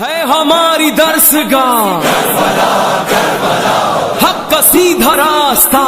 ہے ہماری درسگاہ حق کا سیدھا راستہ.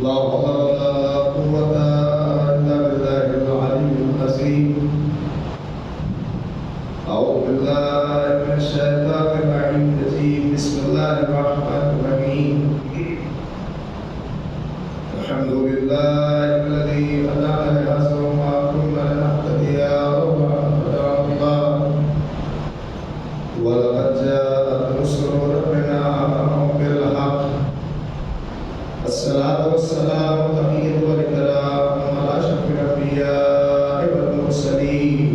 لا حول ولا قوة إلا بالله العلي العظيم. أعوذ بالله من الشيطان الرجيم. بسم الله الرحمن الرحيم. الحمد لله الذي هدانا لهذا وما كنا لنهتدي لولا أن هدانا الله. ولقد جاءت رسل ربنا بالحق. الصلاة والسلام تحية والكرام على أشرف الأنبياء والمرسلين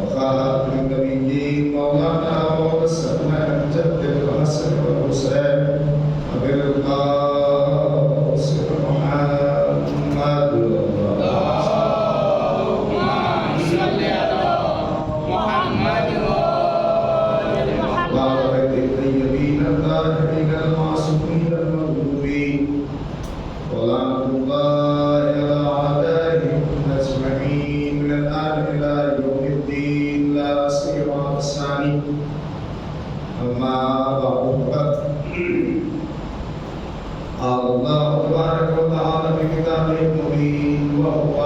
وخاتم النبيين مولانا وسيدنا الجد الحسن والحسين أبي القاسم محمد. اللهم صل على محمد وعلى آل الطيبين الطاهرين المعصومين ولعنة الله على أعدائهم أجمعين من الآن إلى يوم الدين لا سيما الثاني. أما بعد فقد قال الله تبارك وتعالى في كتابه المبين وهو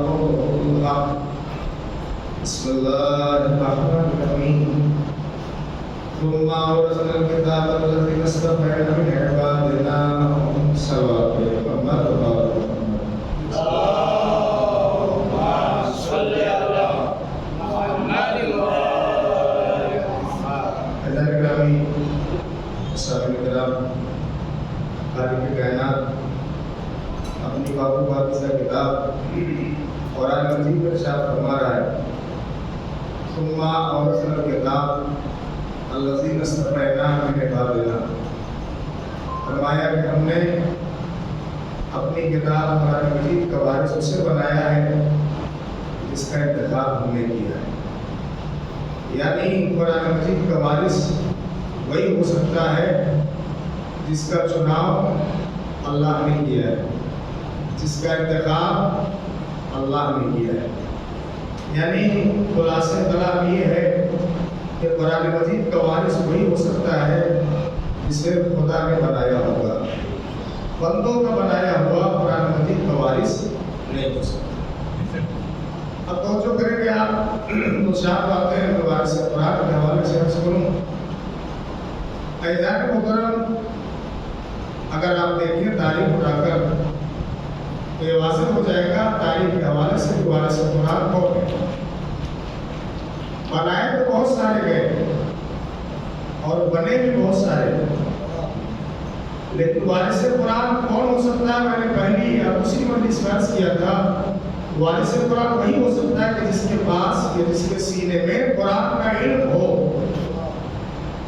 قوله الحق. بسم الله الرحمن الرحيم. ثم أورثنا الكتاب الذين اصطفينا من عبادنا سواء محمد اللهم صل على محمد حضرات گرامی سامعین کرام، خالق کائنات اپنی بابو پاکیزہ کتاب قرآن مجید میں ارشاد فرما رہا ہے ثم أورثنا الكتاب الذين اصطفينا من عبادنا. فرمایا کہ ہم نے اپنی کتاب قرآن مجید کا وارث اسے بنایا ہے جس کا انتخاب ہم نے کیا ہے. یعنی قرآن مجید کا وارث وہی ہو سکتا ہے جس کا چناؤ اللہ نے کیا ہے، جس کا انتخاب اللہ نے کیا ہے. یعنی خلاصہ کلام یہ ہے کہ قرآن مجید کا وارث وہی ہو سکتا ہے جسے خدا نے بنایا ہوگا. بندوں کا بنایا ہوا قرآن مجید کا وارث نہیں ہو سکتا. اب توجہ کریں کہ آپ دو چار باتیں وارث قرآن کے حوالے سے عرض کروں. عزیزان محترم، اگر آپ دیکھیں تاریخ اٹھا کر تو یہ واضح ہو جائے گا تاریخ کے حوالے سے کہ وارث قرآن کون ہے. بنائے تو بہت سارے گئے اور بنے بھی بہت سارے، لیکن وارث قرآن کون ہو سکتا ہے؟ میں نے پہلی یا دوسری مجلس میں عرض کیا تھا وارث قرآن وہی ہو سکتا ہے کہ جس کے پاس یا جس کے سینے میں قرآن کا علم ہو،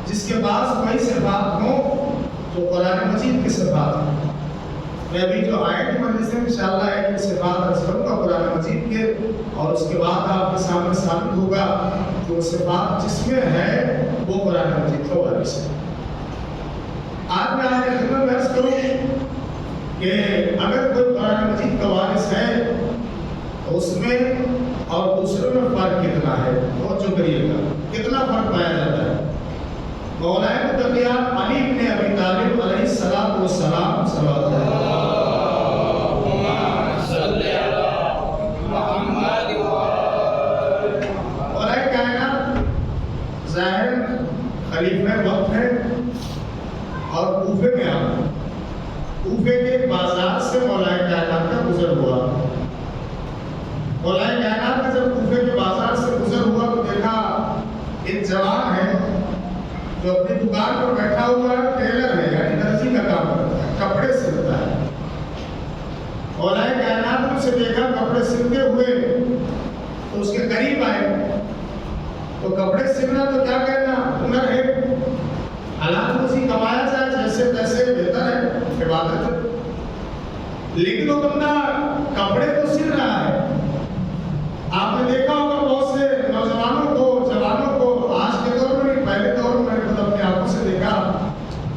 جس کے پاس وہی صفات ہوں جو قرآن مجید کی صفات ہیں. میں ابھی جو آیت کی مجلس میں انشاءاللہ ایک صفات عرض کروں گا قرآن مجید کے، اور اس کے بعد آپ کے سامنے ثابت ہوگا کہ وہ صفات جس میں ہے وہ قرآن مجید کا وارث ہے. آج میں آپ کی خدمت میں عرض کروں کہ اگر کوئی قرآن مجید کا وارث ہے تو اس میں اور دوسروں میں فرق کتنا ہے؟ توجہ کریے گا، کتنا فرق پایا جاتا ہے. مولا متقیان علی بن ابی طالب علیہ السلام صلوات اللہ. اللهم صل على محمد مولا کائنات ظاہر خلیفہ وقت ہے اور کوفے میں آ کوفے کے بازار سے مولا کائنات کا گزر ہوا. مولا کائنات کا جب کوفے کے بازار سے گزر ہوا تو دیکھا ایک جوان ہے جو اپنی دکان پر بیٹھا ہوا ہے، ٹیلر ہے، یعنی درزی کا کام کرتا ہے، کپڑے سلتا ہے. उसे देखा कपड़े सिलते हुए, तो उसके करीब आए। तो कपड़े सिलना तो क्या कहना, हुनर है, हालात उसी कमाया जाए जैसे तैसे, बेहतर है, इबादत है। लेकिन वो बंदा कपड़े तो सिल रहा है। आपने देखा होगा बहुत से नौजवानों को, जवानों को, आज के दौर में नहीं, पहले दौर में मैंने खुद अपनी आंखों से देखा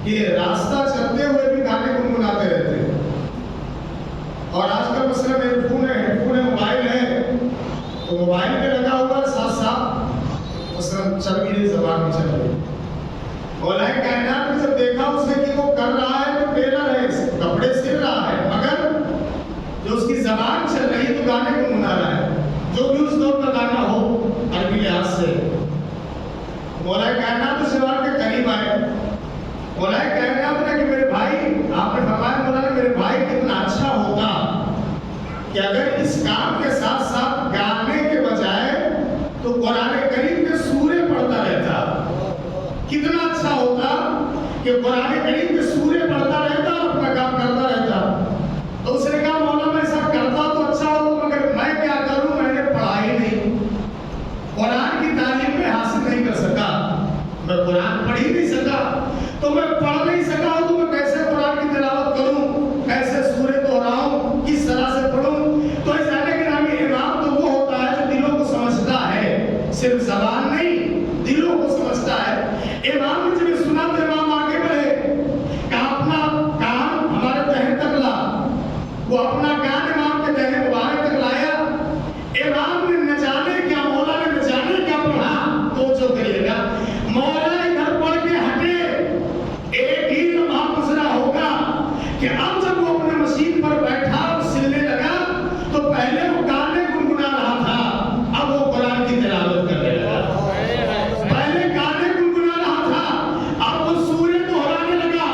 कि रास्ता चलते हुए भी गाने गुनगुनाते रहते हैं। और आजकल मसलन हेडफोन है, मोबाइल है, तो मोबाइल पे लगा हुआ साथ साथ मसलन चल भी रही, जबान भी चल रही। मौलाए कायनात ने जब देखा उसे कि वो कर रहा है तो टेलर है, कपड़े सिल रहा है, मगर जो उसकी जबान चल रही तो गाने गुनगुना रहा है, जो भी उस दौर का गाना हो अरबी लिहाज से। मौलाए कायनात उस जवान के करीब आए। मौलाए कायनात ने कि मेरे भाई, आपने फरमाया मौला ने, मेरे भाई कितना अच्छा होता कि अगर इस काम के साथ साथ गाने के बजाय तो कुरान करीम के सूरे पढ़ता रहता। कितना अच्छा होता कि कुरान करीम के सूरे पढ़ता रहता और अपना काम करता रहता। तो उसने कहा मौला मैं ऐसा करता तो अच्छा हो, मगर मैं क्या करूं, मैंने पढ़ाई नहीं, कुरान की तालीम में हासिल नहीं कर सका, मैं कुरान पढ़ ही नहीं सका, तो मैं पढ़ नहीं सका तो मैं कैसे कुरान की तिलावत करूं, कैसे सूरे दोहराऊं, किस तरह से पढ़ूं। तो इस जाने के नाम इमाम तो वो होता है जो दिलों को समझता है, सिर्फ जबान नहीं, दिलों को समझता है। इमाम ने जब सुना तो इमाम आगे बढ़े, कहा अपना कान हमारे दहन तक ला। वो अपना कान इमाम के दहन मुबारक तक लाया। इमाम ने न जाने क्या, मौला ने न जाने क्या पढ़ा, तो जो करिएगा मौला इधर पढ़ के हटे, एक ही लम्हा गुजरा होगा कि अब जब वो अपने मशीन पर बैठा और सिलने लगा तो पहले वो गाने गुनगुना रहा था, अब वो कुरान की तिलावत करने लगा। पहले गाने गुनगुना रहा था, अब वो सूरे दोहराने लगा,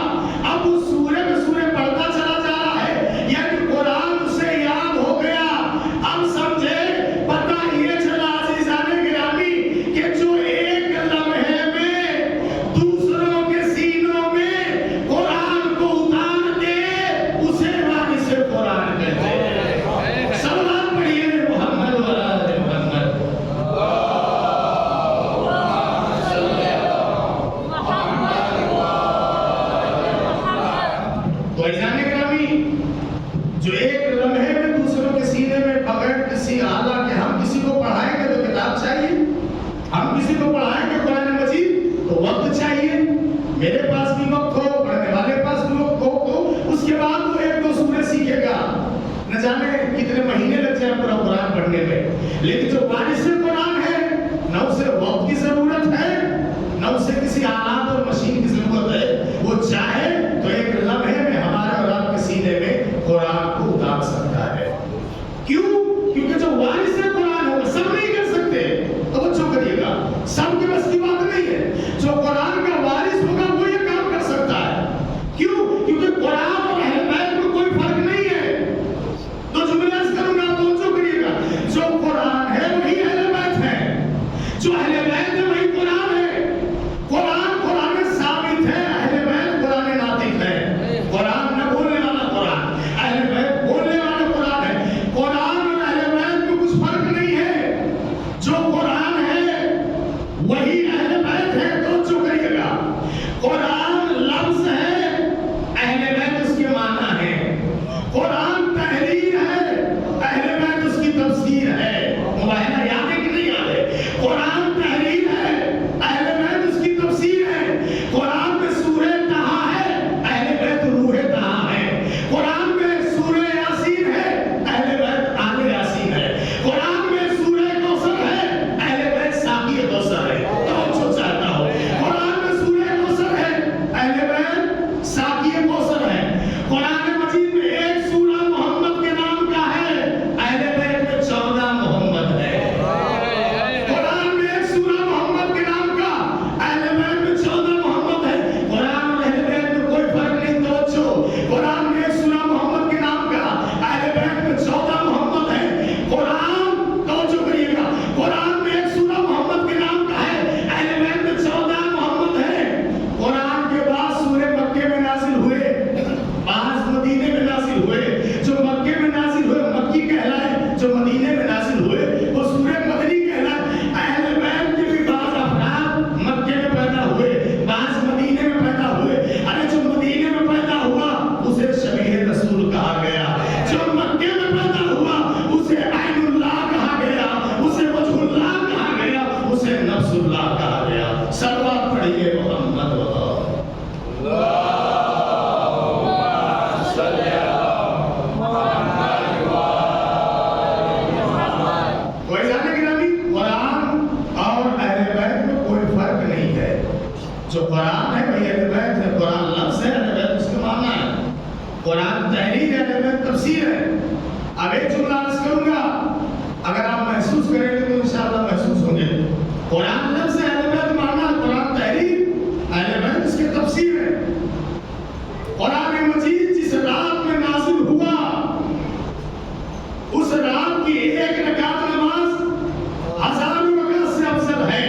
अब वो सूरे में सूरे पढ़ता चला जा रहा है, यानी कुरान उसे याद हो गया। अब समझे, पता ये चला अज़ीज़ाने गिरामी कि जो एक लम्हे में दूसरों के सीनों में कुरान को उतार दे उसे वारिस कुरान कहते हैं। सलात पढ़िए मोहम्मद व आले मोहम्मद। तो अज़ीज़ाने गिरामी, जो एक लम्हे में दूसरों के सीने में बगैर किसी आला के हम किसी को पढ़ाएंगे तो किताब चाहिए, हम किसी को पढ़ाएंगे कुरान मजीद तो वक्त चाहिए। मेरे पास भी वक्त हो, पढ़ने वाले पास भी वक्त हो, तो उसके बाद वो एक दो सूरे सीखेगा, न जाने कितने महीने लग जाए पूरा कुरान पढ़ने में। लेकिन जो वारिस कुरान है, न उसे वक्त की जरूरत है, न उसे किसी आलात और मशीन की जरूरत है, वो चाहे तो एक लम्हे में हमारे और आपके सीने में कुरान को उतार सकता है। क्यों? क्योंकि जो वारिस कुरान होगा, सब नहीं कर सकते, तो बच्चों करिएगा, सबके बस की बात नहीं है। जो कुरान का वारिस होगा वो ये काम कर सकता है। क्यों? क्योंकि कुरान और अहले बैत में कोई फर्क नहीं है। तो जुमले अर्ज करूंगा, तो जो करिएगा, जो कुरान है वही अहले बैत है, जो अहले बैत है वही कुरान है। कुरान تحریر ہے تفسیر ہے. اب ایک جملہ عرض کروں گا, اگر آپ محسوس کریں گے تو انشاءاللہ محسوس ہوں گے. قرآن لفظ ہے اہل بیت معنی, قرآن تحریر, اہل بیت اس کی تفسیر ہے. قرآن مجید جس رات میں نازل ہوا اس رات کی ایک رکعت نماز ہزاروں رکعت سے افضل ہے.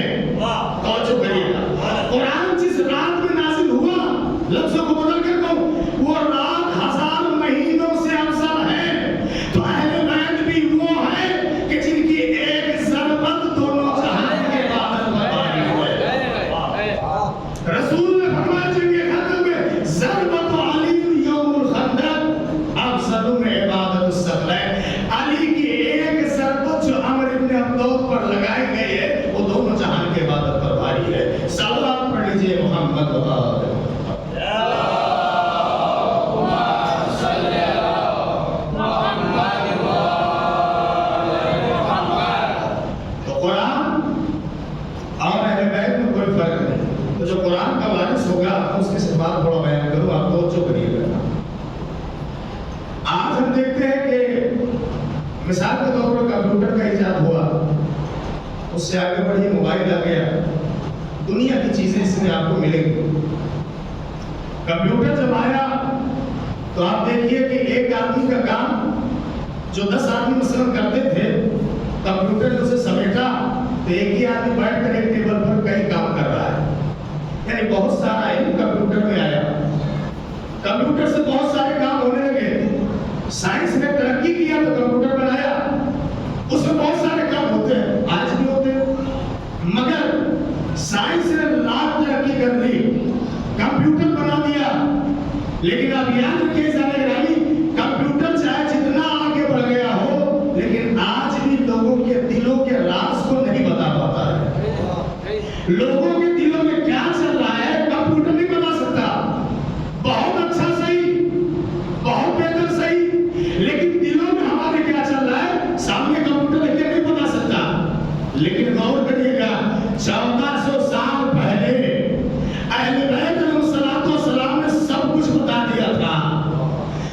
توجہ کریے گا, قرآن جس رات میں نازل ہوا, لفظوں کو بدل کر کہوں, وہ رات 1000 مہینوں سے افضل ہے. تو اہل بیت بھی وہ ہے کہ جن کی ایک ضربت دونوں جہان کے عبادت باری ہے. رسول نے فرمایا جنگ خندق میں ضربت علی یوم الخندق افضل من عبادت الصلاۃ. علی کی ایک ضربت جو عمر ابن عبدود پر لگائی گئی ہے وہ دونوں جہان کے عبادت پر بھاری ہے. صلوات پڑھ لیجئے محمد و آل جو قرآن کا وارث ہوگا اس کے بات تھوڑا بیان کروں, آپ توجہ کریے گا. آج ہم دیکھتے ہیں کہ مثال کے طور پر کمپیوٹر کا ایجاد ہوا, اس سے آگے بڑھی موبائل آ گیا, دنیا کی چیزیں اس میں آپ کو ملیں گی. کمپیوٹر جب آیا تو آپ دیکھیے کہ ایک آدمی کا کام جو 10 آدمی مثلاً کرتے تھے, کمپیوٹر نے اسے سمیٹا تو ایک ہی آدمی بیٹھ کر ایک ٹیبل پر کئی کام کر رہا ہے. یعنی بہت سارا علم کمپیوٹر میں آیا, کمپیوٹر سے بہت سارے کام ہونے لگے. سائنس نے ترقی کیا تو کمپیوٹر بنایا, اس میں بہت سارے کام ہوتے ہیں, آج بھی ہوتے ہیں, مگر سائنس نے لاکھ ترقی کر لی, کمپیوٹر بنا دیا. لیکن اب یاد رکھیے سارے گرامی, کمپیوٹر چاہے جتنا آگے بڑھ گیا ہو لیکن آج بھی لوگوں کے دلوں کے راز کو نہیں بتا پاتا ہے. لوگوں کے دلوں میں کیا چل رہا ہے کمپیوٹر نہیں بتا سکتا. بہت اچھا صحیح, بہت بہتر صحیح, لیکن دلوں میں ہمارے کیا چل رہا ہے سامنے کمپیوٹر رکھ کے نہیں بتا سکتا. لیکن غور کریے گا, 1400 سال پہلے اہل بیت علیہ السلام نے سب کچھ بتا دیا تھا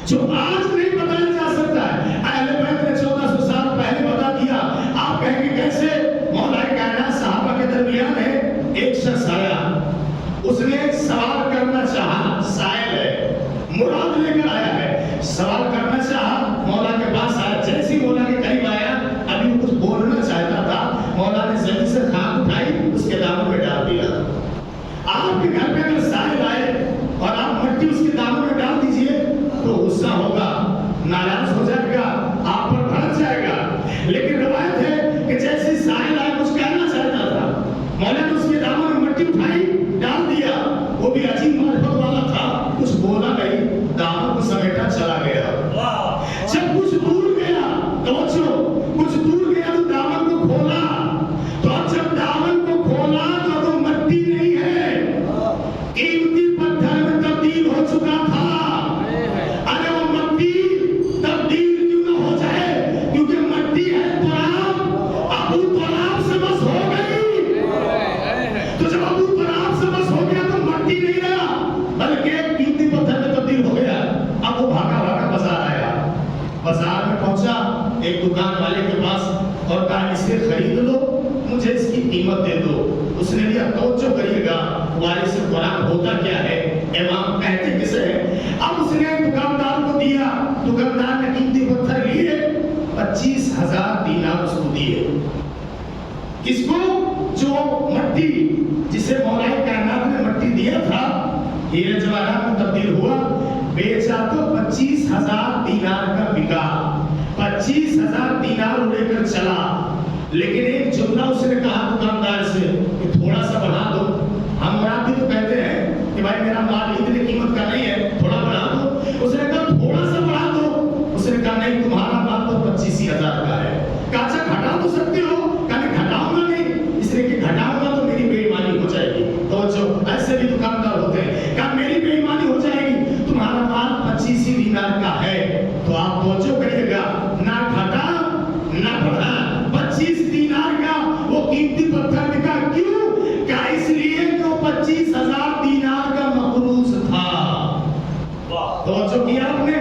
جو آج نہیں بتایا جا سکتا ہے. اہل بیت نے 1400 سال پہلے بتا دیا. آپ کہیں گے کیسے؟ مولا کائنات صحابہ کے درمیان ہے, ایک شخص آیا, اس نے سوال کرنا چاہا, سائل ہے, مراد لے کر آیا ہے, سوال کرنا چاہا, مولا کے پاس آیا. جیسی مولا کے قریب آیا, ابھی وہ کچھ بولنا چاہتا تھا, مولا نے زمین سے خاک اٹھائی, اس کے دامن میں ڈال دیا. آپ کے گھر پہ اگر سائل آئے اور آپ مٹی اس کے دامن میں ڈال دیجئے تو غصہ ہوگا, ناراض ہو جائے گا, آپ پر بھڑک جائے گا. لیکن روایت ہے کہ جیسے سائل آئے کچھ کہنا چاہتا تھا, مولا نے اس کے دامن میں مٹی اٹھائی, ڈال دیا. وہ بھی عجیب معرفت والا تھا, کچھ بولا نہیں, دامن کو سمیٹا چلا گیا. جب کچھ دور گیا, توجہ, کچھ دور گیا تو دامن کو کھولا, تو اب جب دامن کو کھولا تو مٹی نہیں ہے, قیمتی پتھر میں تبدیل ہو چکا تھا. ارے وہ مٹی تبدیل کیوں نہ ہو جائے, کیونکہ مٹی ہے تراب, ابو تراب سے بس ہو گئی. تو جب ابو تراب سے بس ہو گیا تو مٹی نہیں رہا بلکہ قیمتی پتھر میں تبدیل ہو گیا. اب وہ بھاگا بھاگا بازار آیا, بازار میں پہنچا ایک دکان والے کے پاس اور کہا اسے خرید لو, مجھے اس کی قیمت دے دو. اس نے لیا. توجہ کریے گا, وارث قرآن ہوتا کیا ہے, امام کہتے کسے ہے. اب اس نے دکاندار کو دیا, دکاندار نے قیمتی پتھر لیے, 25,000 دینار اس کو دیے. کس کو؟ جو مٹی, جسے مولا کائنات نے مٹی دیا تھا, ہیرے جواہرات میں تبدیل ہوا, بیچا تو 25,000 دینار کا بکا. 25,000 دینار لے کر چلا. لیکن ایک جملہ اس نے کہا دکاندار سے کہ تھوڑا سا بڑھا دو. ہم آپ بھی تو کہتے ہیں کہ بھائی میرا مال اتنی قیمت کا نہیں ہے, تھوڑا بڑھا دو. اس نے کہا تھوڑا سا بڑھا دو. اس نے کہا نہیں, تمہارا مال تو 25,000 کا ہے. کہا اچھا گھٹا تو سکتے ہو. کہا نہیں گھٹاؤں گا نہیں, اس لیے کہ گھٹاؤں گا تو میری بے ایمانی ہو جائے گی. تو جو ایسے بھی دکاندار ہوتے ہیں, کہا میری بے ایمانی ہو جائے گی, تمہارا مال 25 دینار کا ہے. تو آپ توجہ کریے گا, نہ گھٹا نہ بڑھا, 25 دینار کا وہ قیمتی پتھر بکا. کیوں؟ کیا اس لیے کہ وہ 25,000 دینار کا مقروض تھا. توجہ کیا آپ نے,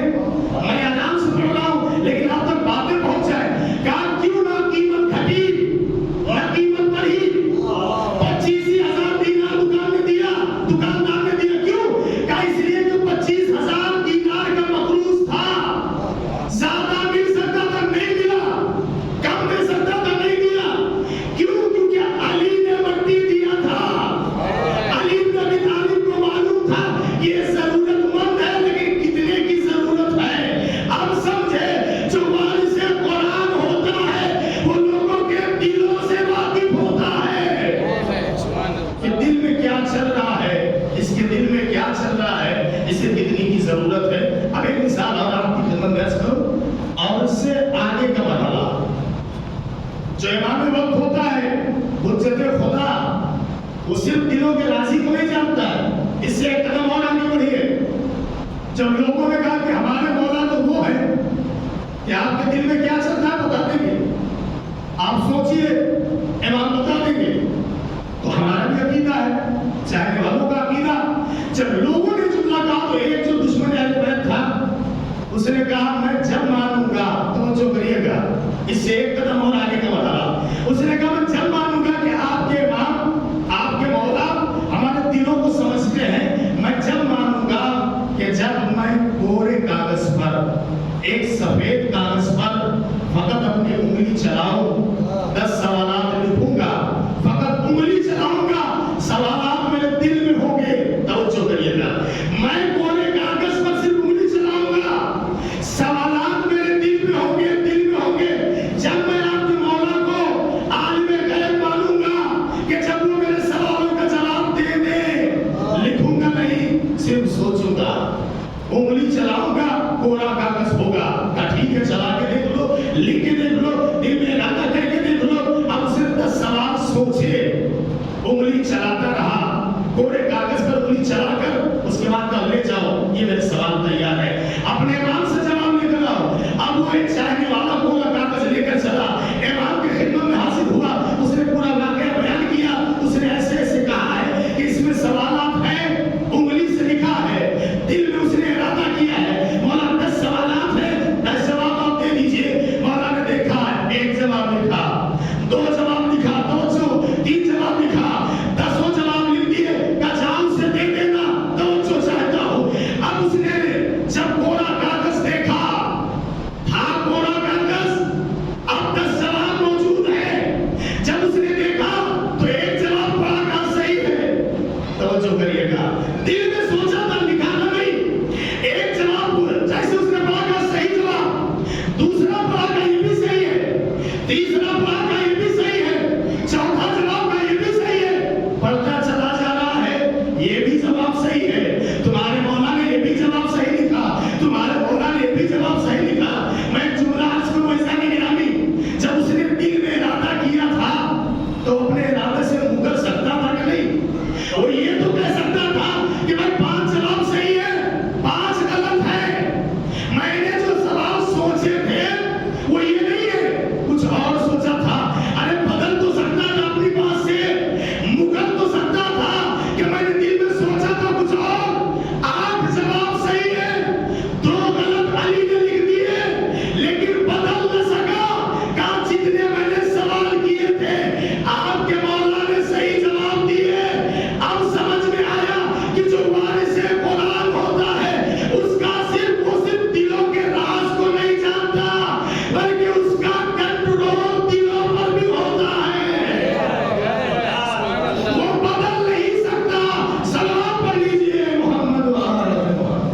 وہ صرف دلوں کے راضی کو نہیں جانتا ہے. اس سے ایک قدم اور آگے بڑھیے. جب لوگوں نے کہا کہ ہمارے مولا تو وہ ہے کہ آپ کے دل میں کیا چل رہا ہے بتا دیں گے, آپ سوچئے امام بتا دیں گے. تو ہمارا بھی عقیدہ ہے, چاہنے والوں کا عقیدہ. جب لوگوں نے جملہ کہا تو ایک جو دشمن اہل بیت تھا اس نے کہا میں جب مانوں گا, توجہ کریے گا, اس سے ایک قدم اور آگے کا بڑھا. اس نے کہا میں جب مانوں گا کہ آپ کے امام, آپ کے مولا ہمارے دلوں کو سمجھتے ہیں. میں جب مانوں گا کہ جب میں کورے کاغذ پر, ایک سفید کاغذ پر فقط اپنی انگلی چلاؤں, 10 سوالات لکھوں گا, فقط انگلی چلاؤں گا, سوالات میرے دل میں ہوں گے. توجہ کریے گا, میں کورے کاغذ پر صرف انگلی چلاؤں گا, سوالات میرے دل میں ہوں گے, دل میں ہوں گے. جب میں آپ کے مولا کو عالم غیب مانوں گا کہ جب وہ میرے سوالوں کا جواب دے دے, لکھوں گا نہیں, صرف سوچوں گا, انگلی چلاؤں گا, کورا کاغذ ہوگا. ٹھیک ہے, چلا کے دیکھ لو, لکھ کے دیکھ لو, دل میں ارادہ کر کے دیکھ لو. اب صرف 10 سوال سوچے, انگلی چلاتا رہا, کورے کاغذ پر انگلی چلا کر اس کے بعد کہا لے جاؤ, یہ میرے سوال تیار ہے, اپنے امام سے جواب لے کر آؤ. اب وہ ایک چاہنے والا کورا کاغذ لے کر چلا, امام کے خدمت میں حاضر ہوا. اس نے پورا واقعہ بیان کیا. اس نے ایسے ایسے کہا ہے کہ اس میں سوالات ہیں, انگلی سے لکھا ہے, دل میں اس نے ارادہ کیا ہے. مولا 10 سوالات ہیں, 10 جواب آپ دے دیجئے. مولا نے دیکھا, ایک جواب لکھا, 2 جواب لکھا, 3 جواب لکھا, 10 جواب لکھ دیے. کہا جاؤ اسے دے دینا, توجہ چاہتا ہوں. اب اس نے جب کورا کاغذ دیکھا, تھا کورا کاغذ, اب 10 جواب موجود ہیں. جب اس نے دیکھا تو ایک جواب پڑا کہا صحیح ہے. توجہ کریے گا, دل میں سوچا تھا, لکھانا نہیں. ایک جواب جیسے اس نے پڑھا کہا صحیح جواب, دوسرا پڑھا کہا یہ بھی صحیح ہے, تیسرا پڑھا کہا یہ بھی صحیح ہے, چوتھا جواب کہا یہ بھی صحیح ہے. پڑھتا چلا جا رہا ہے, یہ بھی جواب صحیح ہے, تمہارے مولا نے یہ بھی جواب صحیح لکھا, تمہارے مولا نے یہ بھی جواب صحیح لکھا. میں ایک جملہ عرض کروں ایسا نہیں گرامی, جب اس نے دل میں ارادہ کیا تھا تو اپنے ارادے سے مکر سکتا تھا کہ نہیں؟ وہ یہ تو کہہ سکتا تھا کہ بھائی 5 جواب صحیح ہے, 5 غلط ہے. میں نے جو سوال سوچے تھے وہ یہ نہیں ہے, کچھ اور سوچا تھا. ارے بدل تو سکتا تھا اپنی بات سے, مکر تو سکتا تھا کہ میں نے دل میں سوچا تھا کچھ اور. 8 جواب صحیح ہے, 2 غلط علی نے لکھ دیے, لیکن بدل نہ سکا. کہا جتنے میں نے سوال کیے تھے آپ کے مولا نے صحیح جواب دیے. اب سمجھ میں آیا کہ جو وارث قرآن ہوتا ہے اس کا صرف دلوں کے راز کو نہیں جانتا, بلکہ اس کا کنٹرول دلوں پر بھی ہوتا ہے. وہ بدل نہیں سکتا. سلام پڑھ لیجئے محمد و آل محمد.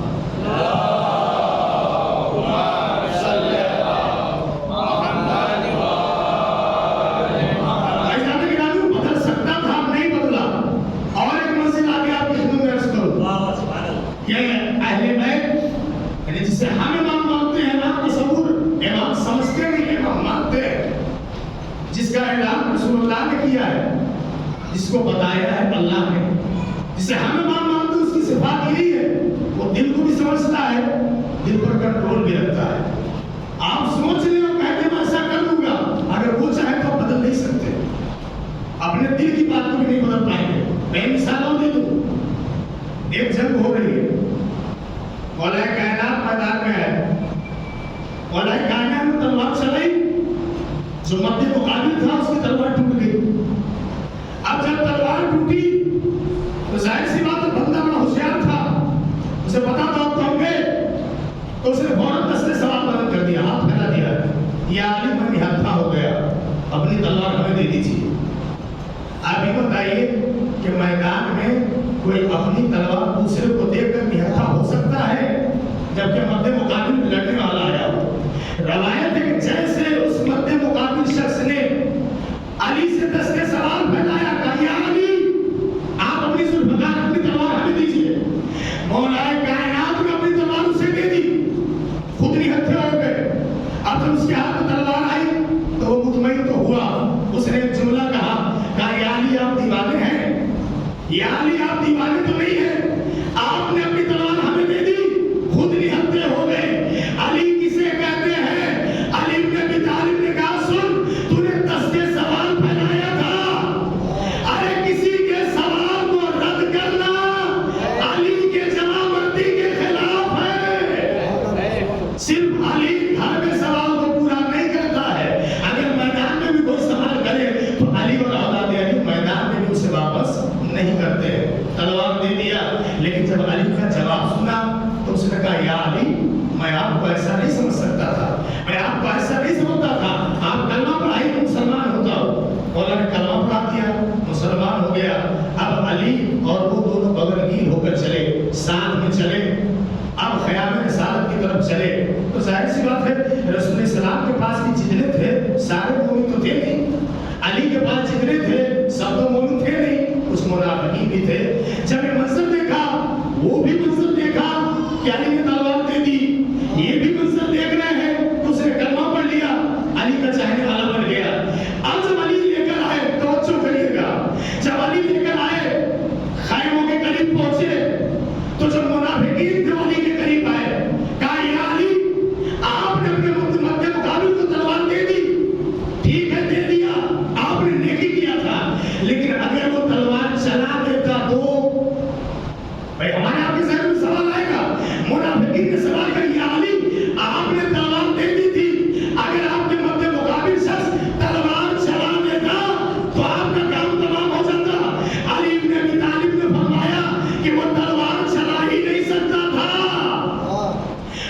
ایسا نہیں کہ بدل سکتا تھا, نہیں بدلا. اور ایک منزل آگے آپ کی خدمت میں عرض کروں. یہ اہل بیت یعنی جسے ہم امام مانتے ہیں, امام تصور, امام سمجھتے نہیں, امام مانتے ہیں, جس کا اعلان رسول اللہ نے کیا ہے, جس کو بتایا ہے اللہ نے, جسے ہم امام مانتے ہیں, اس کی صفات یہی ہے, وہ دل کو بھی سمجھتا ہے, دل پر کنٹرول بھی رکھتا ہے. آپ سوچ لیں اور کہتے ہیں میں ایسا کر لوں گا, اگر وہ چاہے تو آپ بدل نہیں سکتے, اپنے دل کی بات کو بھی نہیں بدل پائیں گے. میں مثال اور دے دوں. ایک جنگ ہو رہی ہے, مولا کائنات میدان میں ہے, مولا کائنات نے تلوار چلائی, جو مدد مقابل تھا اس کی تلوار ٹوٹ گئی. اب جب تلوار ٹوٹی تو ظاہر سی بات ہے, بندہ بڑا ہوشیار تھا, اسے پتا تھا اب تو ہم گئے, تو اس نے فوراً 10 سوال بلند کر دیا, ہاتھ پھیلا دیا, یا علی میں نہتھا ہو گیا, اپنی تلوار ہمیں دے دیجیے. آپ یہ بتائیے کہ میدان میں کوئی اپنی تلوار دوسرے کو دیکھ کر نہتھا ہو سکتا ہے جبکہ مد مقابل میں لڑنے والا آیا ہو؟ روایت ہے کہ جیسے اس مد مقابل شخص نے علی سے 10 سوال پھیلایا, کہا یا علی آپ اپنی ذوالفقار اپنی تلوار ہمیں دیجیے. مولا کائنات نے اپنی تلوار اسے دے دی, خود نہتھے ہو گئے. اب جب اس کے ہاتھ میں تلوار آئی تو وہ مطمئن تو ہوا, اس نے ایک جملہ کہا یا علی آپ دیوانے ہیں, या अली आप दीवाने तो नहीं है, आपने अपनी तलवार हमें दे दी, खुद निहत्थे हो गए। अली किसे कहते हैं? अली इब्न अबी तालिब ने कहा सुन, तूने दस्ते सवाल फैलाया था, अरे किसी के सवाल को रद्द करना अली के जमामर्दी के खिलाफ है। सिर्फ अली घर में सवाल को पूरा नहीं करता है, अगर मैदान में भी कोई सवाल करे तो अली और औलाद अली मैदान में भी उसे वापस नहीं करते। तलवार दे दिया, लेकिन जब अली का जवाब सुना तो उसने कहा या अली, मैं आपको ऐसा नहीं समझ सकता था, मैं आपको ऐसा नहीं समझता था, आप कलमा पढ़ाई तो मुसलमान होता हो। मौला ने कलमा पढ़ा दिया, मुसलमान हो गया। अब अली और वो दोनों बगलगीर होकर चले, साथ में चले, अब ख़याम रिसालत की तरफ चले। तो जाहिर सी बात है रसूल सलाम के पास भी जितने थे सारे मोमिन तो थे नहीं, अली के पास जितने थे सब तो मोमिन थे नहीं, कुछ मुनाफिकीन भी थे। जब ये मंजर देखा, वो भी मंजर देखा कि अली ने तलवार दे दी, ये भी मंजर देख रहे हैं, तो उसने कलमा पढ़ लिया, अली का चाहने वाला बन गया। अब जब अली लेकर आए, तवज्जो करिएगा, जब अली लेकर आए खैमों के करीब पहुंचे तो जब मुनाफिकीन थे अली के करीब आए, कहा या अली, आपने अपने मध्य मुकाबिल को तलवार दे दी, ठीक है दे दिया, आपने नेकी किया था, लेकिन अगर वो तलवार चला देता तो भाई हमारे आपके जहन में सवाल आएगा। मुनाफिकीन ने सवाल किया या अली, आपने तलवार दे दी थी, अगर आपके मध्य मुकाबिल शख्स तलवार चला देता तो आपका काम तमाम हो जाता। अली इब्न अबी तालिब ने फरमाया कि वो तलवार चला ही नहीं सकता था,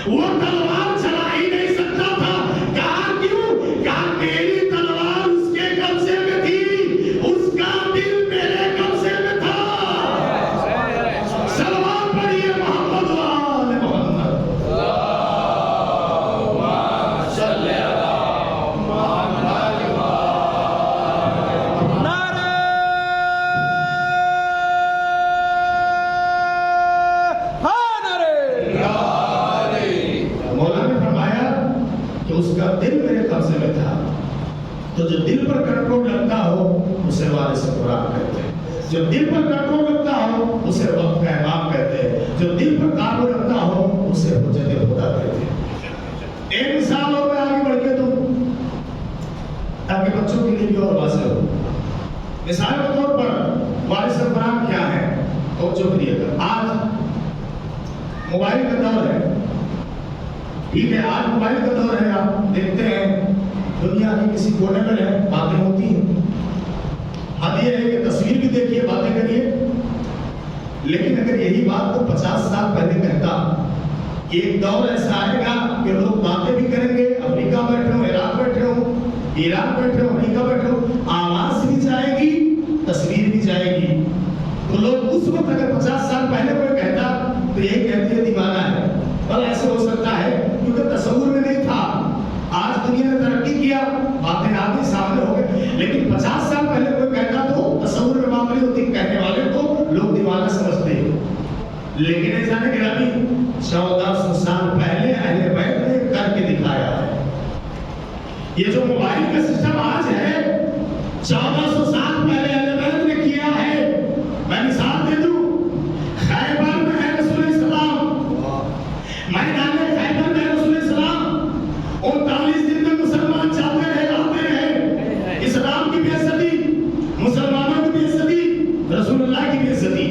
वो तलवार चला ही नहीं सकता था। कहा क्यों? कहा मेरी तलवार उसके कब्जे में थी, उसका दिल मेरे कब्जे में था। सलवात पढ़िए मोहम्मद व आले मोहम्मद। सल्ले अला मुहम्मद व नारे हैदरी। मौला ने फरमाया कि उसका दिल मेरे कब्जे में था। तो जो दिल पर कंट्रोल रखता हो उसे वारिस कुरान कहते हैं, जो दिल पर कंट्रोल रखता हो उसे वक्त का इमाम कहते हैं, जो दिल पर काबू रखता हो उसे हुज्जत खुदा कहते हैं। एक मिसाल और मैं आगे बढ़ के दूं ताकि बच्चों के लिए भी और वाज़ेह हो। मिसाल के तौर पर वारिस कुरान क्या है तो जो करिएगा, आज मोबाइल का दौर है, ठीक है, आज मोबाइल का दौर है, आप देखते हैं दुनिया के किसी कोने में है बातें होती हैं। अब ये है कि तस्वीर भी देखिए, बातें करिए, लेकिन अगर यही बात को 50 साल पहले कहता कि एक दौर ऐसा आएगा कि लोग बातें भी करेंगे, अफ्रीका बैठे हो, इराक बैठे हो, ईरान बैठे हो, अमेरिका बैठे हो, आवाज भी जाएगी, तस्वीर भी जाएगी, तो लोग उस वक्त अगर 50 साल पहले कोई कहता तो यही कहते हैं दीवाना है। पर ऐसे हो सकता है क्योंकि तस्वुर में नहीं था। आज दुनिया ने तरक्की किया, बातें आगे सामने हो गए, लेकिन 50 साल पहले कोई कहता तो तस्वुर में बात नहीं होती, कहने वाले को लोग दीवाना समझते हैं। लेकिन ऐसा नहीं कि अभी 1400 साल पहले अहले बैत ने करके दिखाया है। ये जो मोबाइल का सिस्टम आज है 1400 साल पहले अहले बैत ने किया है। मैं मिसाल दे दूं, खैबर में है रसूल सलाम, मैदान खैबर में रसूल सलाम 39 दिन में मुसलमान जाते रहे, आते रहे, इस्लाम की बेइज्जती, मुसलमानों की बेइज्जती, रसूलुल्लाह की बेइज्जती।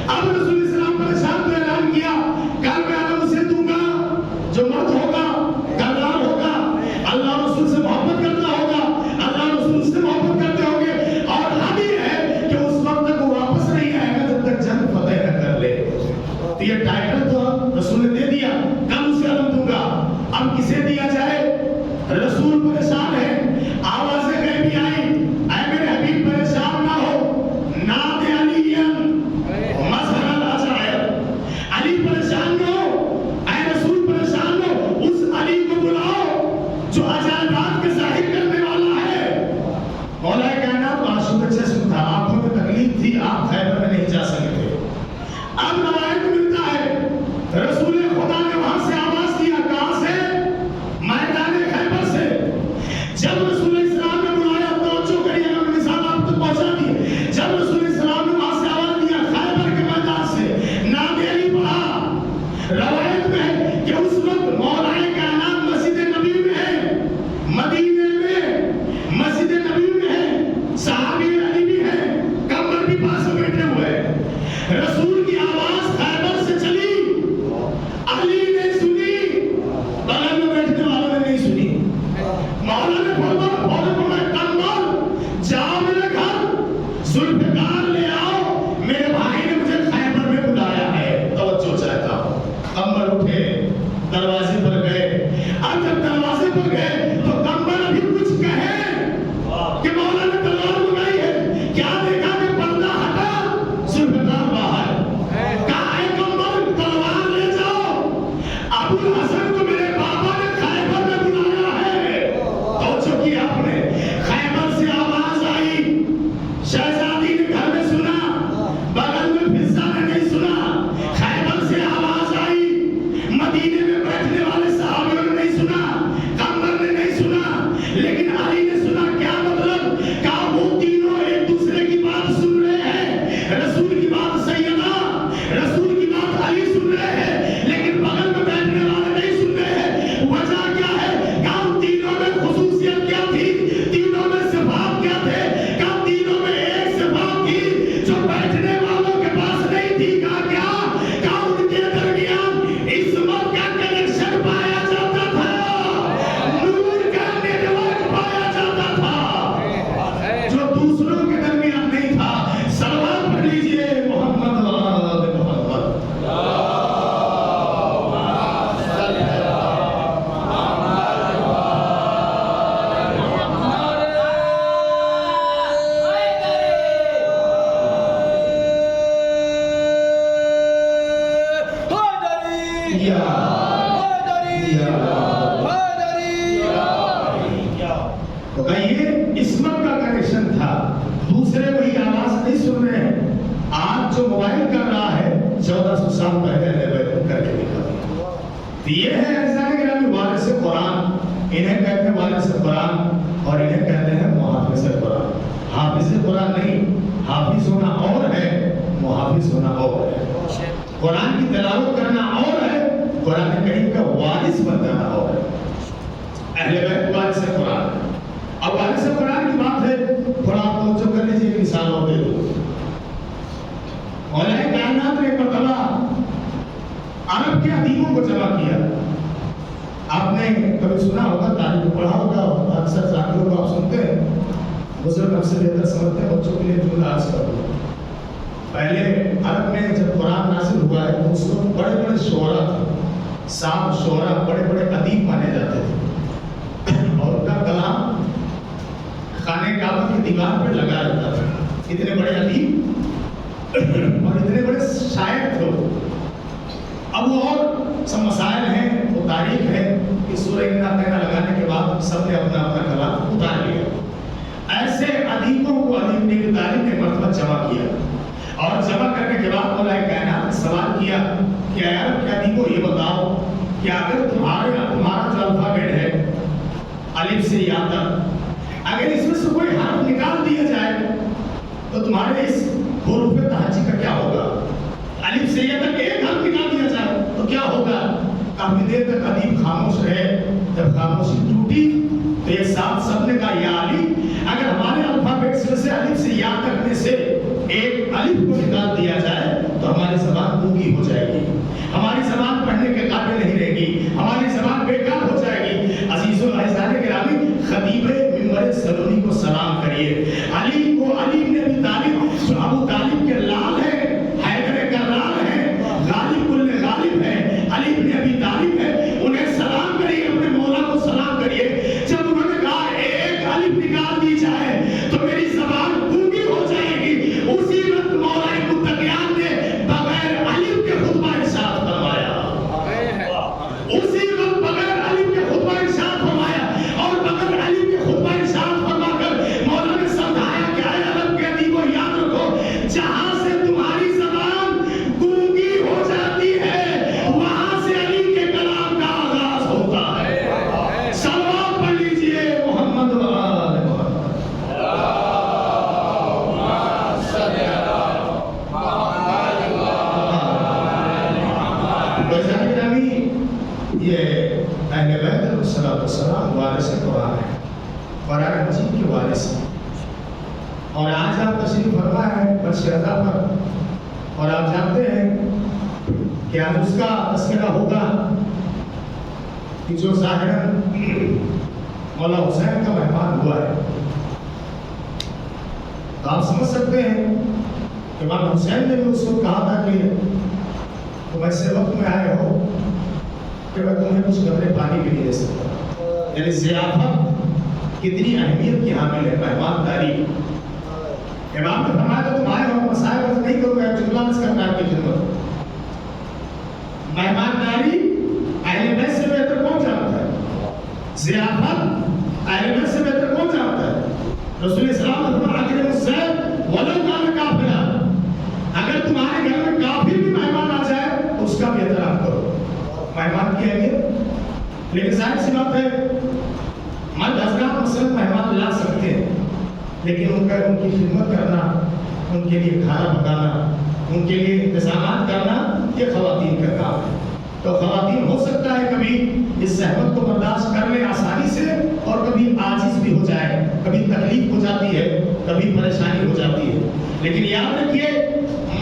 अब रसूल सलाम परेशान तो ऐलान किया, कल मैं आदम उसे दूंगा जो मर्द होगा, गद्दार होगा, अल्लाह रसूल से मोहब्बत करता होगा, अल्लाह रसूल से मोहब्बत करते होंगे, और हम ही है कि उस वक्त तक वो वापस नहीं आएगा जब तक जंग फतेह न कर ले। तो ये टाइटल तो रसूल ने दे दिया, कल उसे आदम दूंगा। अब किसे दिया जाए? रसूल परेशान है, आवाजें गैबी आई, ऐ मेरे हबीब परेशान ना हो, ना दे अलीयन मजहरल अजायब, अली परेशान ना हो, ऐ रसूल परेशान ना हो, उस अली को बुलाओ जो अजायबात के जाहिर करने वाला है। मौला कायनात आंसू के चश्म था, आंखों में तकलीफ थी, आप खैबर में नहीं जा सकते। अब रवायत मिलता है रसूल खुदा ने वहां से आवाज दिया, कहां से? मैदान खैबर से। जब रसूल इस्लाम ने बुलाया, तवज्जो करिए, मैं मिसाल आप तक पहुंचा दी। जब रसूल इस्लाम ने वहां से आवाज दिया, साल पहले अहले बैत ने करके दिखा दिया। तो ये है अज़ीज़ान गिरामी वारिस कुरान, इन्हें कहते हैं वारिस कुरान और इन्हें कहते हैं मुहाफिज कुरान। हाफिज कुरान नहीं, हाफिज होना और है, मुहाफिज होना और है। कुरान की तिलावत करना और है, कुरान करीम का वारिस बन जाना और है। अहले बैत वारिस कुरान। अब वारिस कुरान की बात है, थोड़ा आप लोग जो कर लीजिए एक मिसाल और दे दो। मौलाए कायनात ने मरतबा अरब के अदीबों को जमा किया। आपने कभी सुना होगा, तारीख पढ़ा होगा, अक्सर जाकिरों को आप सुनते हैं, बुजुर्ग हमसे बेहतर समझते हैं, बच्चों के लिए जुमला आज कर दूं। पहले अरब में जब कुरान नाज़िल हुआ है तो उस वक्त बड़े बड़े शोरा थे, सात शोरा बड़े बड़े अदीब माने जाते थे और उनका कलाम खाने काबा की दीवार पर लगा रहता था। इतने बड़े अदीब और इतने बड़े शायर थे। अब वो और सब मसाइल हैं, वो तारीख है कि सूरह इन्ना अतैना लगाने के बाद सबने अपना अपना कलाम उतार लिया। ऐसे अदीबों को अदीब ने तारीख ने मरतबा जमा किया और जमा करने के बाद मौलाए कायनात ने सवाल किया कि यार क्या अदीबों ये बताओ कि अगर तुम्हारा जो अल्फाबेट है अलिफ से या तक, अगर इसमें से कोई हर्फ निकाल दिया जाए तो तुम्हारे इस हुरूफ तहज्जी का क्या होगा? अलिफ से या तक एक हर्फ निकाल दिया जाए तो क्या होगा? काफी देर तक अदीब खामोश रहे। जब खामोशी टूटी तो ये साथ सबने कहा या अली, अगर हमारे अल्फाबेट में से अलिफ से या तक में से एक अलिफ को निकाल दिया जाए तो हमारी ज़बान गूंगी हो जाएगी, हमारी ज़बान पढ़ने के काबिल नहीं रहेगी, हमारी ज़बान बेकार हो जाएगी। अज़ीज़ों अज़ीज़ान गिरामी, खतीबे मिंबर सलूनी को सलाम करिए। अली को अली ने भी तालिब, जो अबू तालिब के लाल है, हैदर कर्रार है, गालिब कुल गालिब है, अली ने अभी तालिब है, उन्हें सलाम करिए, अपने मौला को सलाम करिए। जब उन्होंने कहा एक अलिफ निकाल दी जाए तो मेरी ज़बान गूंगी हो जाएगी, उसी वक्त मौला मुत्तकियान ने बगैर अलिफ के खुतबा इरशाद फरमाया। उसी वक्त बगैर अलिफ के खुतबा इरशाद फरमाया और बगैर अलिफ के खुतबा इरशाद फरमाकर मौला ने समझाया कि आए अरब के अदीबों याद रखो, जहां से तुम्हारी ज़बान गूंगी हो जाती है वहां से अली के कलाम का आगाज होता है। सलवात पढ़ लीजिए मोहम्मद व आले मोहम्मद। ये अहले बैत अलैहिस्सलाम वारिस कुरान है, कुरान मजीद के वारिस हैं। और आज आप तशरीफ फरमा है बरशहदा पर, और आप जानते हैं कि आज उसका तस्करा होगा कि जो ज़ाहिरन मौला हुसैन का मेहमान हुआ है। तो आप समझ सकते हैं कि मौला हुसैन ने भी उसको कहा था कि तुम ऐसे वक्त में आए हो कि मैं तुम्हें कुछ कमरे पानी भी नहीं दे सकता। यानी ज़ियाफत कितनी अहमियत की हामिल है, मेहमानदारी। इमाम ने फरमाया तो तुम आए हो, मसाइल बस नहीं करोगे, जुमला बस करना आपकी खिदमत। मेहमानदारी अहले बैत से बेहतर कौन जानता है? ज़ियाफत अहले बैत से बेहतर कौन जानता है? रसूल इस्लाम ने फरमाया अकरमुस्सैद वलौ कान काफिरा, अगर तुम्हारे घर में काफिर भी मेहमान आ जाए तो उसका भी एहतराम करो, मेहमान की अहमियत। लेकिन जाहिर सी बात है मर्द हज़रात मसलन मेहमान ला सकते हैं, लेकिन उनकी खिदमत करना, उनके लिए खाना पकाना, उनके लिए इंतजाम करना, ये ख़वातीन का काम है। तो ख़वातीन हो सकता है कभी इस ज़हमत को बर्दाश्त कर ले आसानी से और कभी आजिज़ भी हो जाए, कभी तकलीफ हो जाती है, कभी परेशानी हो जाती है। लेकिन याद रखिए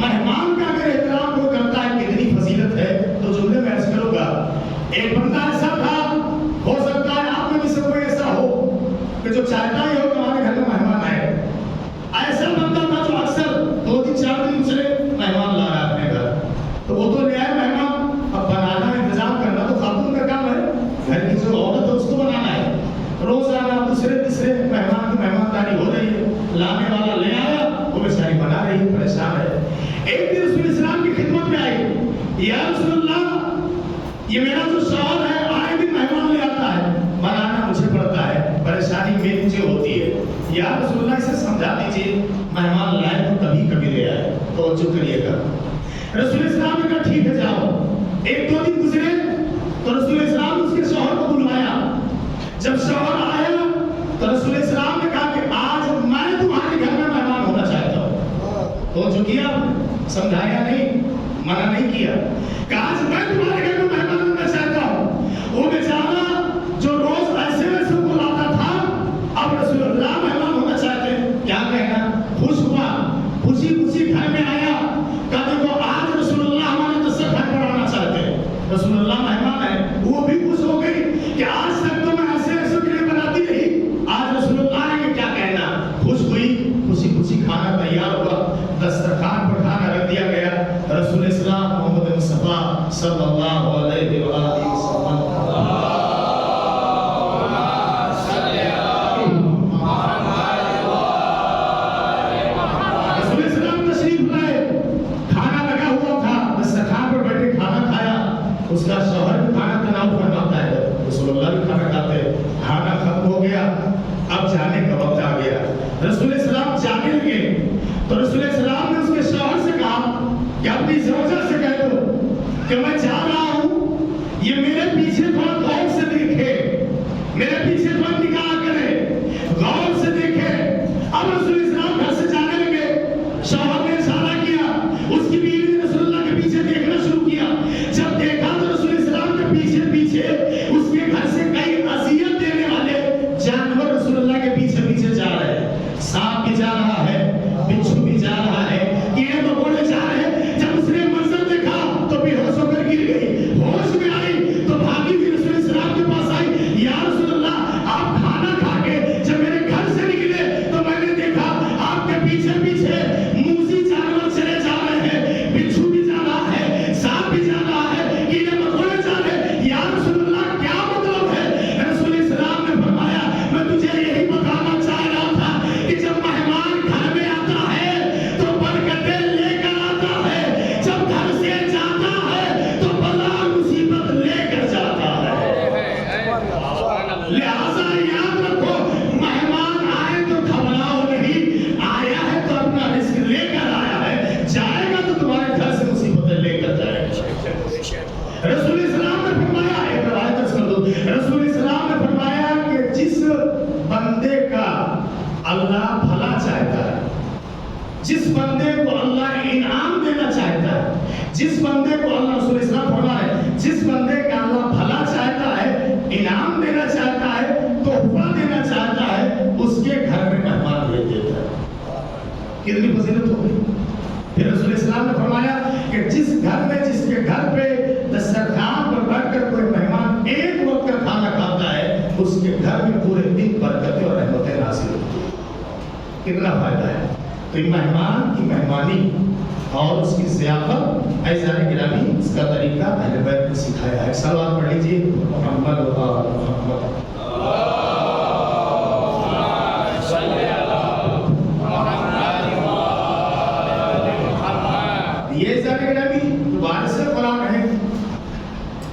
मेहमान का अगर एहतराम कोई करता है कितनी फजीलत है। तो जुमले में अर्ज़ करूँगा, एक बंदा ऐसा था, हो सकता है आप में भी से कोई ऐसा हो कि जो चाहता ही हो कि हमारे घर में मेहमान आए। ऐसा बंदा था जो अक्सर 2 दिन 4 दिन से मेहमान ला रहा है अपने घर, तो वो तो ले आए मेहमान, अब बनाना इंतजाम करना तो खातून का काम है, घर की जो औरत है उसको बनाना है। रोजाना दूसरे तीसरे मेहमान की मेहमानदारी हो रही है, लाने वाला ले आया, वो बेचारी बना रही है, परेशान है। एक दिन रसूल इस्लाम की खिदमत में आई, या रसूलल्लाह, ये मेरा जो शौहर है आए दिन मेहमान ले आता है, बनाना मुझे पड़ता है, परेशानी मेरी मुझे होती है। या रसूलल्लाह इसे समझा दीजिए, मेहमान लाए तो कभी कभी ले आए, तो जो करिएगा। रसूल इस्लाम ने कहा ठीक है जाओ। एक दो दिन गुजरे तो रसूल इस्लाम ने उसके शौहर को बुलवाया। जब शौहर आया तो रसूल इस्लाम ने कहा कि आज मैं तुम्हारे घर में मेहमान होना चाहता हूँ। तो जो किया, समझाया नहीं, मना नहीं किया, कहा आज मैं तुम्हारे घर में मेहमान होना चाहता हूँ। वो बेचारा जो रोज ऐसे वैसे बुलाता था, अब रसूलुल्लाह मेहमान होना चाहते हैं, क्या कहना, खुश हुआ, खुशी खुशी घर में आया। कहा देखो आज रसूलुल्लाह हमारे दस्तरखान पर आना चाहते हैं, रसूलुल्लाह मेहमान है। वो भी खुश हो गई कि आज तक तो मैं ऐसे ऐसे के लिए बनाती रही, आज रसूलुल्लाह आएंगे, क्या कहना, खुश हुई, खुशी खुशी खाना तैयार हुआ, दस्तरखान पर खाना रख दिया गया। रसूल इस्लाम मोहम्मद मुस्तफा सल्लल्लाहु अलैहि वसल्लम उसका शौहर भी खाना तनाव फरमाता है, रसूलुल्लाह भी खाना खाते हैं। खाना खत्म हो गया, अब जाने का वक्त आ गया। रसूल इस्लाम जाने लगे तो रसूल इस्लाम ने उसके शौहर से कहा कि अपनी ज़ौजा से कह दो कि मैं जा रहा हूँ, ये मेरे पीछे थोड़ा गौर से देखे, मेरे पीछे थोड़ा निगाह करे, गौर से देखे। अब रसूल इस्लाम घर से जाने लगे, शौहर ने इशारा किया, उसकी बीवी ने रसूलुल्लाह के पीछे देखना शुरू किया। जब देखा तो रसूल इस्लाम के पीछे पीछे उसके घर से कई अज़ियत देने वाले जानवर रसूलुल्लाह के पीछे पीछे जा रहे हैं। सांप भी जा रहा है, बिच्छू भी जा रहा है, कीड़े मकोड़े जा रहे हैं। जब उसने मंजर देखा तो बेहोश होकर गिर गई, होश में आई तो भागी हुई रसूल इस्लाम के पास आई, या रसूलुल्लाह आप खाना खा के जब मेरे घर से निकले तो मैंने देखा आपके पीछे पीछे मूसी जानवर चले जा रहे हैं, बिच्छू भी जा रहा है, सांप भी जा रहा है, कीड़े मकोड़े जा रहे हैं, या रसूलुल्लाह क्या मतलब है? रसूल इस्लाम ने फरमाया मैं तुझे यही बताना चाह रहा था कि जब मेहमान घर में आता है तो बरकतें लेकर आता है, जब घर से जाता है तो बला मुसीबत लेकर जाता है। लिहाजा याद रखो, मेहमान आए तो घबराओ नहीं, आया है तो अपना रिस्क लेकर आया है, जाएगा तो तुम्हारे घर से मुसीबतें लेकर जाएगा। रसूल इस्लाम ने फरमाया, एक रवायत अर्ज़ कर दो, रसूल इस्लाम ने फरमाया कि जिस बंदे का अल्लाह भला चाहता है, जिस बंदे को अल्लाह इनाम देना चाहता है, जिस बंदे को अल्लाह, रसूल इस्लाम फरमाए, जिस बंदे का अल्लाह भला चाहता है, इनाम देना चाहता है, तोहफा देना चाहता है, उसके घर में मेहमान भेज देता है। कितनी फजीलत हो गई। फिर रसूल इस्लाम ने फरमाया कि जिस घर में, जिसके घर पे दस्तरखान पर बैठकर कोई मेहमान एक वक्त का खाना खाता है, उसके घर में पूरे दिन बरकतें और रहमतें नाज़िल होती हैं। कितना फायदा है। तो ये मेहमान की मेहमानी और उसकी ज़ियाफ़त ऐज़ान गिरामी, इसका तरीका अहले बैत ने सिखाया है। सलवात पढ़ लीजिए, मोहम्मद मोहम्मद ये ऐज़ान गिरामी वारिस कुरान है।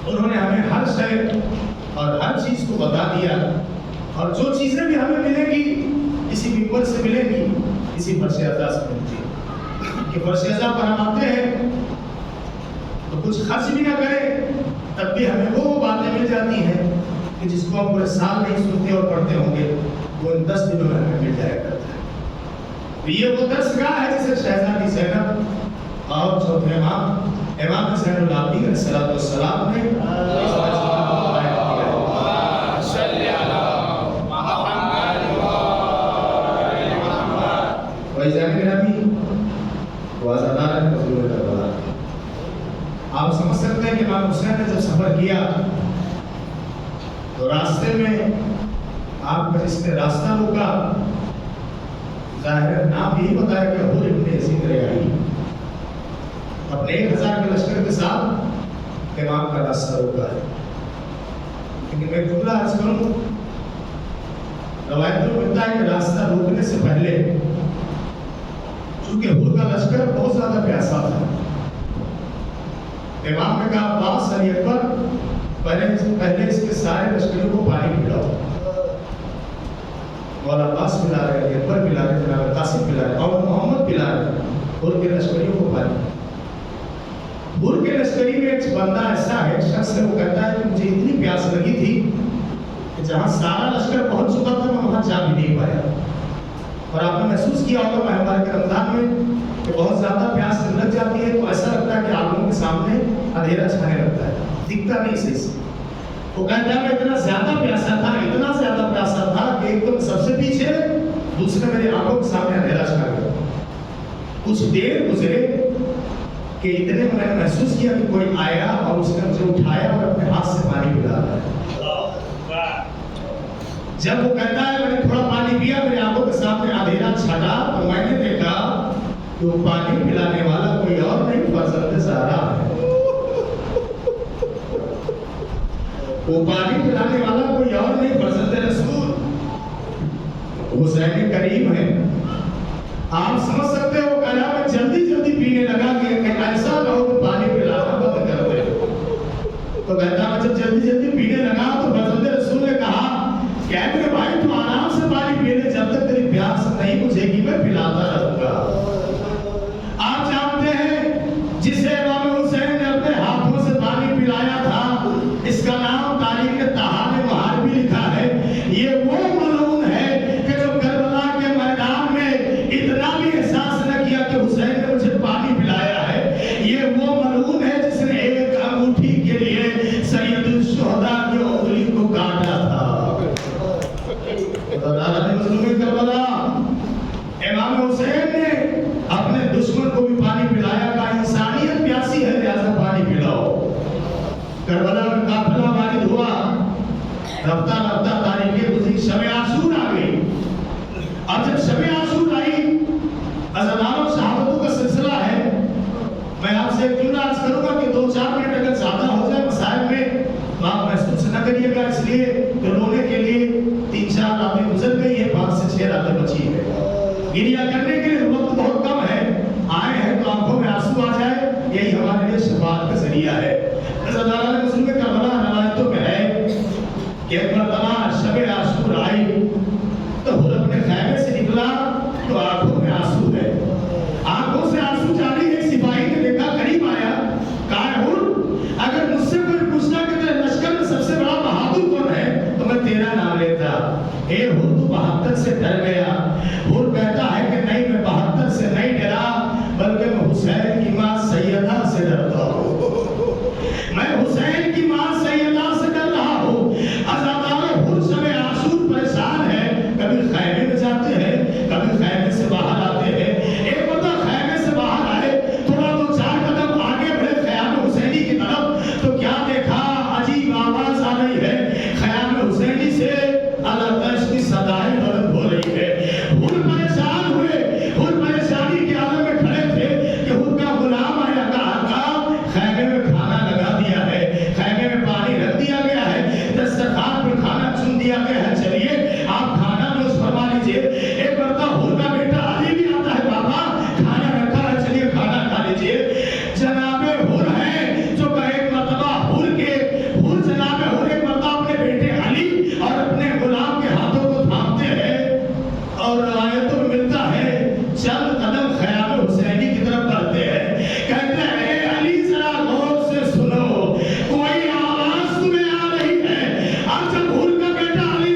उन्होंने हमें हर शय और हर चीज़ को बता दिया, और जो चीज़ें भी हमें मिलेंगी इसी मिंबर से मिलेंगी, इसी फर्श अज़ा से मिलती है। कि फर्श अज़ा पर हम आते हैं तो कुछ खर्च भी ना करें तब भी हमें वो बातें मिल जाती हैं कि जिसको हम पूरे साल नहीं सुनते और पढ़ते होंगे, वो इन 10 दिनों में हमें मिल जाया करता है। तो ये वो दरसगाह है जिसे शहज़ादी ज़ैनब और चौथे इमाम हुसैनुल आबिदीन अलैहिस्सलातु वस्सलाम ने आप समझ सकते हैं कि इमाम हुसैन ने जब सफर किया तो रास्ते में आपका जिसने रास्ता रोका, जाहिर नाम यही बताया कि हुर इब्न यज़ीद रियाई अपने 1000 के लश्कर के साथ इमाम का रास्ता रोका है। लेकिन मैं जुमला अर्ज करूँ, रवायत में मिलता है कि रास्ता रोकने से पहले चूंकि हुर का लश्कर बहुत ज्यादा प्यासा था, इमाम ने कहा अब्बास अली अकबर पहले इसके सारे लश्करों को पानी पिलाओ। मौला अब्बास पिला रहे, अली अकबर पिला रहे, जनाब कासिम पिला रहे और मोहम्मद पिला रहे, हुर के लश्करियों को पानी। हुर के लश्करी में एक बंदा ऐसा है, शख्स है, वो कहता है कि मुझे इतनी प्यास लगी थी कि जहाँ सारा लश्कर पहुंच चुका था मैं वहाँ जा भी नहीं पाया। और आपने महसूस किया होगा महामारी के रमजान में कि बहुत ज़्यादा प्यास लग जाती है तो ऐसा लगता है कि आंखों के सामने अंधेरा छाने लगता है, दिखता नहीं सही से। वो कहता है मैं इतना ज़्यादा प्यासा था, इतना ज़्यादा प्यासा था कि एकदम सबसे पीछे, दूसरे मेरे आंखों के सामने अंधेरा छा गया। कुछ देर गुजरे कि इतने में मैंने महसूस किया कि कोई आया और उसने मुझे उठाया और अपने हाथ से पानी पिला रहा है। जब वो कहता है मैंने थोड़ा पानी पिया, मेरे आंखों के सामने अंधेरा छटा तो मैंने देखा कि वो पानी पिलाने वाला कोई और नहीं, फर्जंद ज़हरा है। वो पानी पिलाने वाला कोई और नहीं, फर्जंद रसूल हुसैन करीम है। आप समझ सकते हो, कहा मैं जल्दी जल्दी पीने लगा कि ऐसा ना हो कि पानी पिलाना बंद कर दे। तो कहता मैं जब जल्दी जल्दी पीने लगा तो फर्जंद रसूल ने कहा क्या मेरे भाई तू आराम से पानी पी ले, जब तक तेरी प्यास नहीं बुझेगी मैं पिलाता रहूंगा। आप जानते हैं जिसे इमाम हुसैन ने अपने हाथों से पानी पिलाया था, इसका नाम तारीख में तहाने महार भी लिखा है। ये वो मलून है कि जो करबला के मैदान में इतना भी एहसास न किया कि हुसैन ने मुझे पानी पिलाया है। ये वो मलून है जिसने एक अंगूठी के लिए सैयदुल शुहदा की उंगली को काटा था। इमाम हुसैन ने अपने दुश्मन को भी पानी पिलाया, का इंसानियत प्यासी है लिहाजा पानी पिलाओ। करबला में काफिला वारिद हुआ, रफ्ता रफ्ता तारीखें गुजरी, शब आशूर आ गई। अब जब शब आशूर आई, अज़ानारों शहादतों का सिलसिला है। मैं आपसे एक जुमला अर्ज करूंगा कि 2-4 मिनट अगर ज्यादा हो जाए मसाइल में तो आप महसूस न करिएगा, इसलिए कि रोने के लिए 3-4 रातें गुजर गई है, 5 से 6 रातें बची है। गिरिया करने के लिए वक्त बहुत कम है, आए हैं तो आंखों में आंसू आ जाए, यही हमारे लिए शफाअत का जरिया है। रज़ादारान मुस्लिम करबला रवायतों में है कि एक मरतबा शब आशूर आई तो हुर अपने खैमे से निकला तो आंखों में आंसू है, आंखों से आंसू जारी है। सिपाही ने देखा, करीब आया, कहा हुर अगर मुझसे कोई पूछना कि तेरे लश्कर में सबसे बड़ा बहादुर कौन है तो मैं तेरा नाम लेता। ए हुर तू 72 से डर गया। हुर कहता है कि नहीं, मैं 72 से नहीं डरा, बल्कि मैं हुसैन की मां सैयदा से डरता हूँ। मैं हुसैन की मां सैयदा से डर रहा हूँ। अज़ादार हुर शब आशूर परेशान है, कभी खैमे में जाते हैं, कभी खैमे से बाहर आते हैं। एक बंदा खैमे से बाहर आए, थोड़ा 2-4 कदम आगे बढ़े ख़याम हुसैनी की तरफ तो क्या देखा, अजीब आवाज आ रही है ख़याम हुसैनी से, अलग की सदाएं बुलंद हो रही है। हुर परेशान हुए, हुर परेशानी के आलम में खड़े थे कि हुर का गुलाम आया, कहा खैमे में खाना लगा दिया है, खैमे में पानी रख दिया गया है, दस्तरखान पर खाना चुन दिया गया है, चलिए आप खाना नोश फरमा लीजिए। एक मरता हुर का बेटा अली भी आता है, बाबा खाना रखा है, चलिए खाना खा लीजिए। जनाबे हुर है जो एक मरतबा हुर जनाबे हुर एक मरतबा अपने बेटे अली और अपने गुलाम के हाथों को थामते हैं और रवायतों में मिलता है चंद कदम ख़याम हुसैनी की तरफ बढ़ते हैं, कहते हैं ए अली जरा गौर से सुनो, कोई आवाज तुम्हें आ रही है। और जब हुर का बेटा अली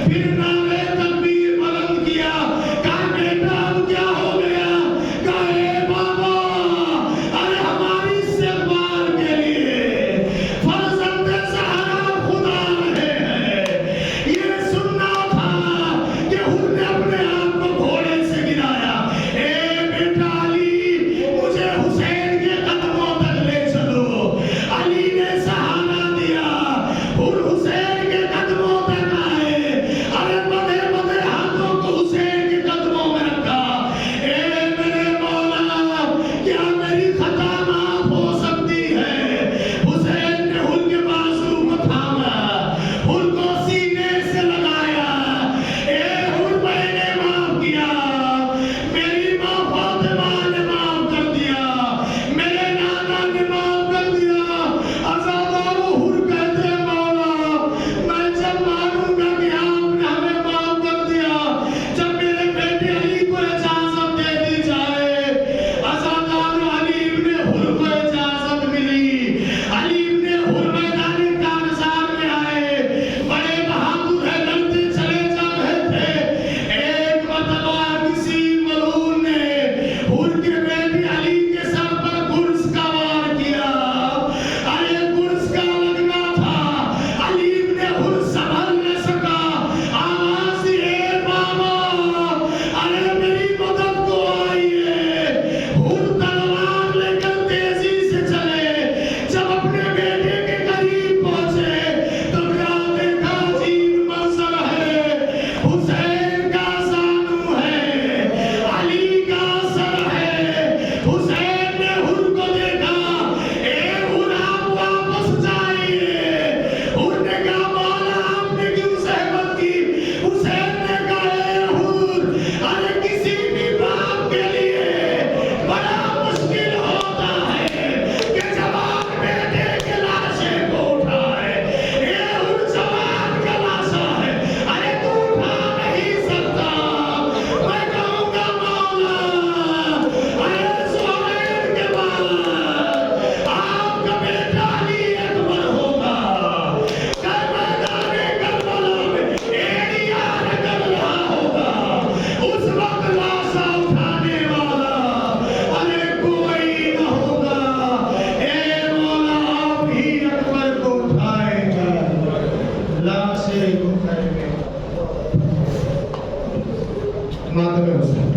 फिर नारे तकबीर बुलंद किया, कहा बेटा अब क्या हो गया? कहा ए बाबा, अरे हमारी इस्तेमाल के लिए फर्जंद ज़हरा खुदा रहे हैं। ये सुनना था कि उसने अपने आप को घोड़े से गिराया। ए बेटा अली, मुझे हुसैन के कदमों तक ले चलो। अली ने सहारा दिया, और हुसैन के कदमों तक आए। अरे बड़े बड़े हाथों को हुसैन के कदमों में रखा। ए मेरे मौला, क्या मेरी खता माफ हो सकती है? हुसैन ने उनके बाजू को थामा, उनको सीने से लगाया। ए हुर मैंने माफ किया, मेरी माँ फातिमा ने माफ कर दिया, मेरे नाना ने माफ कर दिया। अज़ादारो हुर कहते मौला, मैं जब मानूंगा कि आपने हमें माफ कर दिया, जब मेरे बेटे अली को इजाजत दे दी जाए। अज़ादारो अली इब्ने हुर को इजाजत मिली। अली इब्ने हुर मैदान कारज़ार में आए, बड़े बहादुर है, लड़ते चले जा रहे थे। एक मरतबा किसी मलून ने हुर के बेटे अली के सर पर गुर्ज का वार किया। अरे गुर्ज का लगना था, अली इब्ने हुर संभल न सका, आवाज दी, ए बाबा, अरे मेरी मदद को आइए। हुर तलवार लेकर तेजी से चले। जब अपने बेटे के करीब पहुंचे तो क्या देखा? अजीब मंजर है। हुसैन का जानू है, अली का सर है। हुसैन ने हुर को देखा। ए हुर, आप वापस जाइए। हुर ने कहा मौला, आपने क्यों सहमत की? हुसैन ने कहा ए हुर, अरे किसी भी बाप के लिए बड़ा मुश्किल होता है कि जवान बेटे के लाशे को उठाए। ए हुर, जवान का लाशा है, अरे तू उठा नहीं सकता। मैं कहूँगा मौला, अरे ज़ुहैर के बाद आपका बेटा अली अकबर होगा। कल मैदाने करबला में एड़िया रगड़ रहा होगा, उस वक्त लाशा उठाने वाला अरे कोई न होगा। ए मौला, आप ही अकबर को उठाएंगे, लाशे को उठाएंगे। मातम हुसैन।